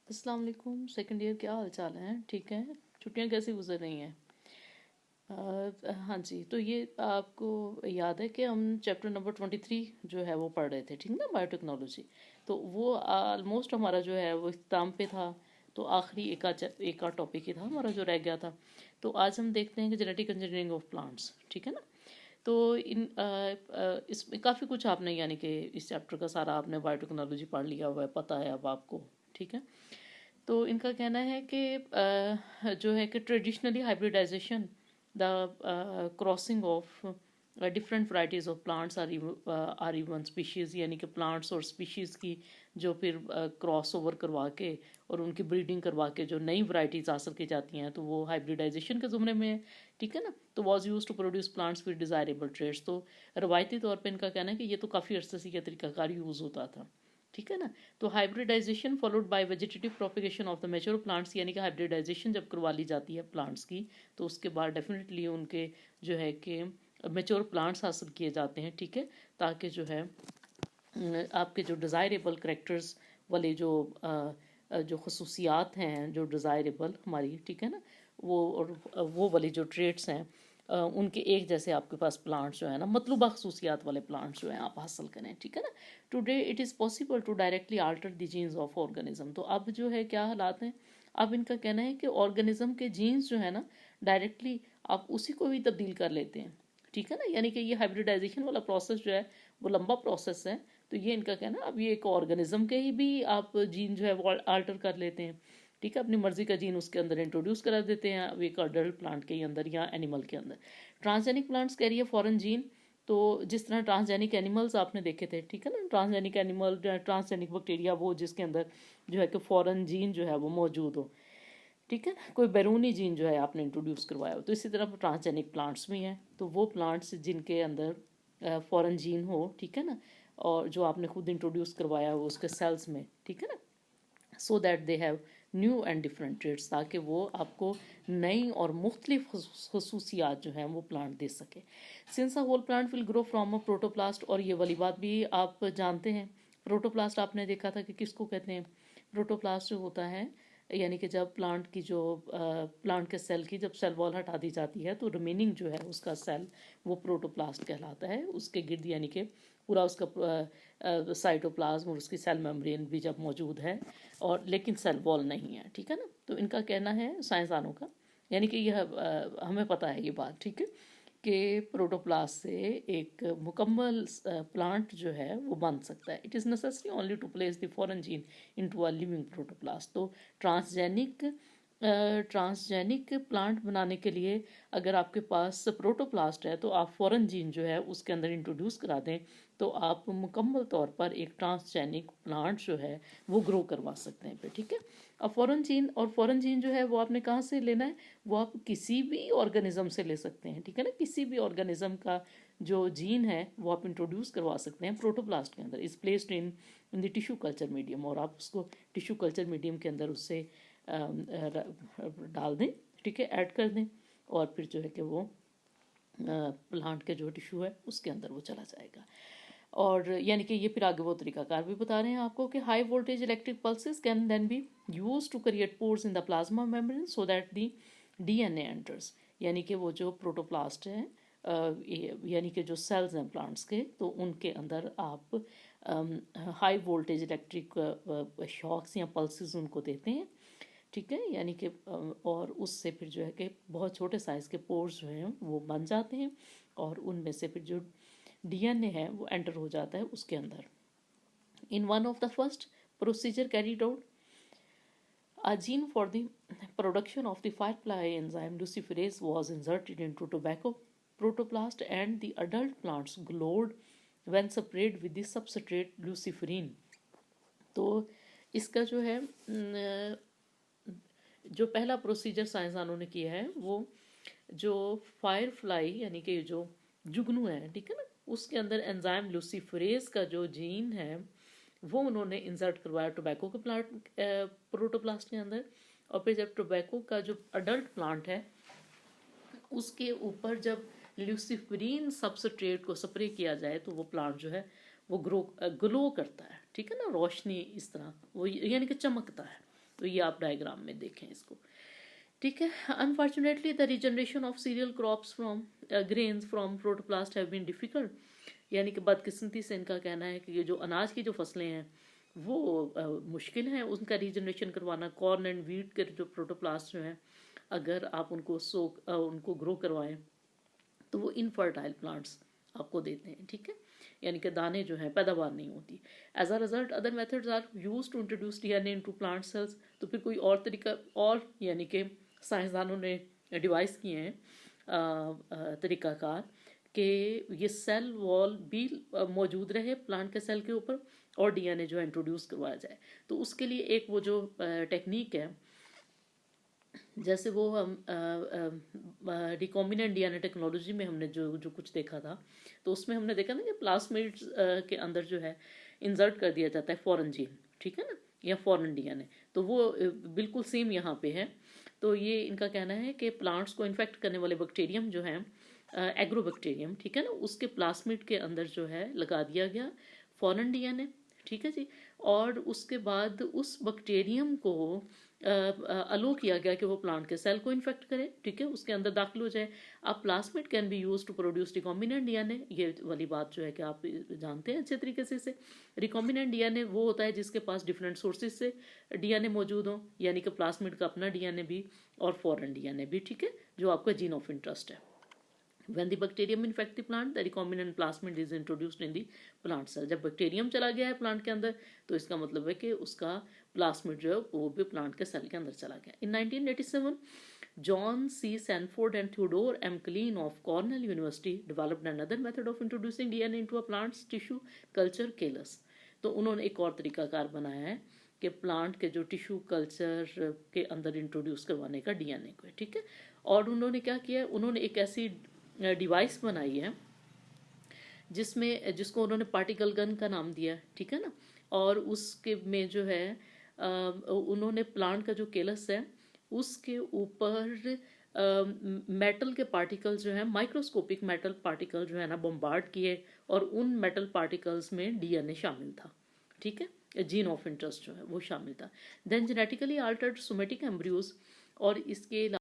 अस्सलाम वालेकुम। Second year, क्या हाल चाल है? ठीक है। छुट्टियां कैसी गुजर रही हैं? हाँ जी, तो ये आपको याद है कि हम चैप्टर नंबर 23 जो है वो पढ़ रहे थे, ठीक ना, बायोटेक्नोलॉजी। तो वो ऑलमोस्ट हमारा जो है वो इख्तिताम पे था। तो आखिरी एक आध टॉपिक ही था हमारा जो रह गया था। तो आज हम देखते हैं कि जेनेटिक इंजीनियरिंग ऑफ प्लांट्स, ठीक है ना। तो इसमें काफ़ी कुछ आपने, यानी कि इस चैप्टर का सारा आपने बायोटेक्नोलॉजी पढ़ लिया हुआ है, पता है अब आपको, ठीक है। तो इनका कहना है कि जो है कि traditionally hybridisation, the crossing of different varieties of plants or even species, यानी कि प्लांट्स और स्पीशीज़ की जो फिर क्रॉस ओवर करवा के और उनकी ब्रीडिंग करवा के जो नई वराइटीज़ हासिल की जाती हैं, तो वो हाइब्रिडाइजेशन के ज़ुमरे में है, ठीक है ना। तो was use to produce plants with desirable traits. तो रवायती तौर पर इनका कहना है कि ये तो काफ़ी अरसे से यह तरीकाकार यूज़ होता था, ठीक है ना। तो hybridization followed by vegetative propagation of the mature plants, यानी कि हाइब्रिडाइजेशन जब करवा ली जाती है प्लांट्स की, तो उसके बाद डेफिनेटली उनके जो है कि मैच्योर प्लांट्स हासिल किए जाते हैं, ठीक है। ताकि जो है आपके जो डिज़ायरेबल करेक्टर्स वाले जो खसूसियात हैं, जो डिज़ायरेबल हमारी, ठीक है ना, वो और वो वाली जो ट्रेट्स हैं, उनके एक जैसे आपके पास प्लांट्स जो है ना, मतलूबा खसूसियात वाले प्लांट्स जो हैं आप हासिल करें, ठीक है ना। Today it is possible to directly alter the genes of organism. तो अब जो है क्या हालात हैं, अब इनका कहना है कि ऑर्गेनिज्म के जीन्स जो है ना, डायरेक्टली आप उसी को भी तब्दील कर लेते हैं, ठीक है ना। यानी कि ये हाइब्रिडाइजेशन वाला प्रोसेस जो है वो लंबा प्रोसेस है। तो ये इनका कहना है, अब ये एक ऑर्गेनिज्म के ही भी आप जीन जो है वो आल्टर कर लेते हैं, ठीक है। अपनी मर्जी का जीन उसके अंदर इंट्रोड्यूस करा देते हैं, अब एक अडल्ट प्लांट के अंदर या एनिमल के अंदर। ट्रांसजेनिक प्लांट्स कैरी है फॉरेन जीन। तो जिस तरह ट्रांसजेनिक एनिमल्स आपने देखे थे, ठीक है ना, ट्रांसजेनिक एनिमल, ट्रांसजेनिक बैक्टीरिया, वो जिसके अंदर जो है कि फॉरेन जीन जो है वो मौजूद हो, ठीक है ना, कोई बैरूनी जीन जो है आपने इंट्रोड्यूस करवाया हो। तो इसी तरह ट्रांसजेनिक प्लांट्स भी हैं, तो वो प्लांट्स जिनके अंदर फॉरेन जीन हो, ठीक है ना, और जो आपने खुद इंट्रोड्यूस करवाया हो उसके सेल्स में, ठीक है ना, so that they have new and different traits, ताकि वो आपको नई और मुख्तलिफ खसूसियात जो हैं वो प्लांट दे सके। Since a whole plant will grow from a protoplast, और ये वाली बात भी आप जानते हैं। प्रोटोप्लास्ट आपने देखा था कि किसको कहते हैं। प्रोटोप्लास्ट जो होता है, यानी कि जब प्लांट की जो प्लांट के सेल की जब सेल वॉल हटा दी जाती है, तो रिमेनिंग जो है उसका सेल वो प्रोटोप्लास्ट कहलाता है। उसके गिर्द यानी कि पूरा उसका साइटोप्लाज्म और उसकी सेल मेम्ब्रेन भी जब मौजूद है, और लेकिन सेल वॉल नहीं है, ठीक है ना। तो इनका कहना है साइंसदानों का, यानी कि यह हमें पता है ये बात, ठीक है, कि प्रोटोप्लास्ट से एक मुकम्मल प्लांट जो है वो बन सकता है। It is necessary only to place the foreign gene into a living protoplast. तो ट्रांसजेनिक प्लांट बनाने के लिए अगर आपके पास प्रोटोप्लास्ट है, तो आप फॉरेन जीन जो है उसके अंदर इंट्रोड्यूस करा दें, तो आप मुकम्मल तौर पर एक ट्रांसजेनिक प्लांट जो है वो ग्रो करवा सकते हैं फिर, ठीक है। अब फॉरेन जीन जो है वो आपने कहाँ से लेना है, वो आप किसी भी ऑर्गेनिज्म से ले सकते हैं, ठीक है ना। किसी भी ऑर्गेनिज्म का जो जीन है वो आप इंट्रोड्यूस करवा सकते हैं प्रोटोप्लास्ट के अंदर, is placed in the tissue culture medium, और आप उसको टिश्यू कल्चर मीडियम के अंदर उससे डाल दें, ठीक है, ऐड कर दें, और फिर जो है कि वो प्लांट के जो टिश्यू है उसके अंदर वो चला जाएगा। और यानी कि ये फिर आगे वो तरीकाकार भी बता रहे हैं आपको कि high voltage electric pulses can then be use to create pores in the plasma membrane so that the DNA enters. यानी कि वो जो प्रोटोप्लास्ट है, यानी कि जो सेल्स हैं प्लांट्स के, तो उनके अंदर आप हाई वोल्टेज इलेक्ट्रिक शॉक्स या पल्सेस उनको देते हैं, ठीक है। यानी कि और उससे फिर जो है कि बहुत छोटे साइज़ के पोर्स जो हैं वो बन जाते हैं, और उनमें से फिर जो डीएनए है वो एंटर हो जाता है उसके अंदर। In one of the first procedure carried out, a gene for the production of the firefly enzyme luciferase was inserted into tobacco protoplast, and the adult plants glowed when sprayed with the substrate luciferin। तो इसका जो है जो पहला procedure साइंसदानों ने किया है, वो जो फायर फ्लाई यानी कि जो जुगनू है, ठीक है ना, उसके अंदर एंजाइम लूसीफरेज का जो जीन है वो उन्होंने इंसर्ट करवाया टोबैको के प्लांट प्रोटोप्लास्ट के अंदर। और फिर जब टोबैको का जो अडल्ट प्लांट है उसके ऊपर जब ल्यूसिफरीन सबस्ट्रेट को स्प्रे किया जाए, तो वो प्लांट जो है वो ग्लो करता है, ठीक है ना, रोशनी इस तरह वो यानी कि चमकता है। तो ये आप डायग्राम में देखें इसको, ठीक है। Unfortunately the regeneration of cereal crops from grains from protoplast have been difficult, यानी कि बदकिस्मती से इनका कहना है कि ये जो अनाज की जो फसलें हैं वो मुश्किल है उनका रीजनरेशन करवाना। कॉर्न एंड वीट के जो प्रोटोप्लास्ट जो हैं अगर आप उनको उनको ग्रो करवाएं तो वो इनफर्टाइल प्लांट्स आपको देते हैं, ठीक है, यानी कि दाने जो हैं पैदावार नहीं होती। As a result other methods are use to introduce DNA into plant cells, तो फिर कोई और तरीका और यानी कि साइंसदानों ने डिवाइस किए हैं तरीकाकार कि ये सेल वॉल भी मौजूद रहे प्लांट के सेल के ऊपर और डीएनए जो है इंट्रोड्यूस करवाया जाए। तो उसके लिए एक वो जो टेक्निक है, जैसे वो हम रिकॉम्बिनेंट डीएनए टेक्नोलॉजी में हमने जो जो कुछ देखा था, तो उसमें हमने देखा ना कि प्लास्मिड्स के अंदर जो है इंसर्ट कर दिया जाता है फॉरेन जीन, ठीक है ना, या फॉरेन डीएनए, तो वो बिल्कुल सेम यहाँ पे है। तो ये इनका कहना है कि प्लांट्स को इन्फेक्ट करने वाले बैक्टीरियम जो है एग्रोबैक्टीरियम, ठीक है ना, उसके प्लास्मिड के अंदर जो है लगा दिया गया फॉरेन डीएनए, ठीक है जी, और उसके बाद उस बैक्टीरियम को अलो किया गया कि वो प्लांट के सेल को इन्फेक्ट करे, ठीक है, उसके अंदर दाखिल हो जाए। अब plasmid can be use to produce recombinant DNA, ये वाली बात जो है कि आप जानते हैं अच्छे तरीके से। रिकॉम्बिनेंट डीएनए वो होता है जिसके पास डिफरेंट सोर्सेज से डीएनए मौजूद हो, यानी कि प्लास्मिड का अपना डीएनए भी और फॉरेन डीएनए भी, ठीक है, जो आपका जीन ऑफ इंटरेस्ट है। When the bacterium infect the plant, the recombinant plasmid is introduced in the plant cell. जब बैक्टीरियम चला गया है प्लांट के अंदर तो इसका मतलब है कि उसका प्लास्मिड जो है वो भी प्लांट के सेल के अंदर चला गया। In 1987, John C. Sanford and Theodore M. Klein of Cornell University developed another method of introducing DNA into a plant's tissue culture, callus. तो उन्होंने एक और तरीकाकार बनाया है कि प्लांट के जो टिश्यू कल्चर के अंदर इंट्रोड्यूस करवाने का डीएनए को, ठीक है। और उन्होंने क्या किया, उन्होंने एक ऐसी डिवाइस बनाई है जिसको उन्होंने पार्टिकल गन का नाम दिया, ठीक है ना, और उसके में जो है उन्होंने प्लांट का जो केलस है उसके ऊपर मेटल के पार्टिकल जो है, माइक्रोस्कोपिक मेटल पार्टिकल जो है ना बम्बार्ड किए, और उन मेटल पार्टिकल्स में डीएनए शामिल था, ठीक है, जीन ऑफ इंटरेस्ट जो है वो शामिल था। Then genetically altered somatic embryos, और इसके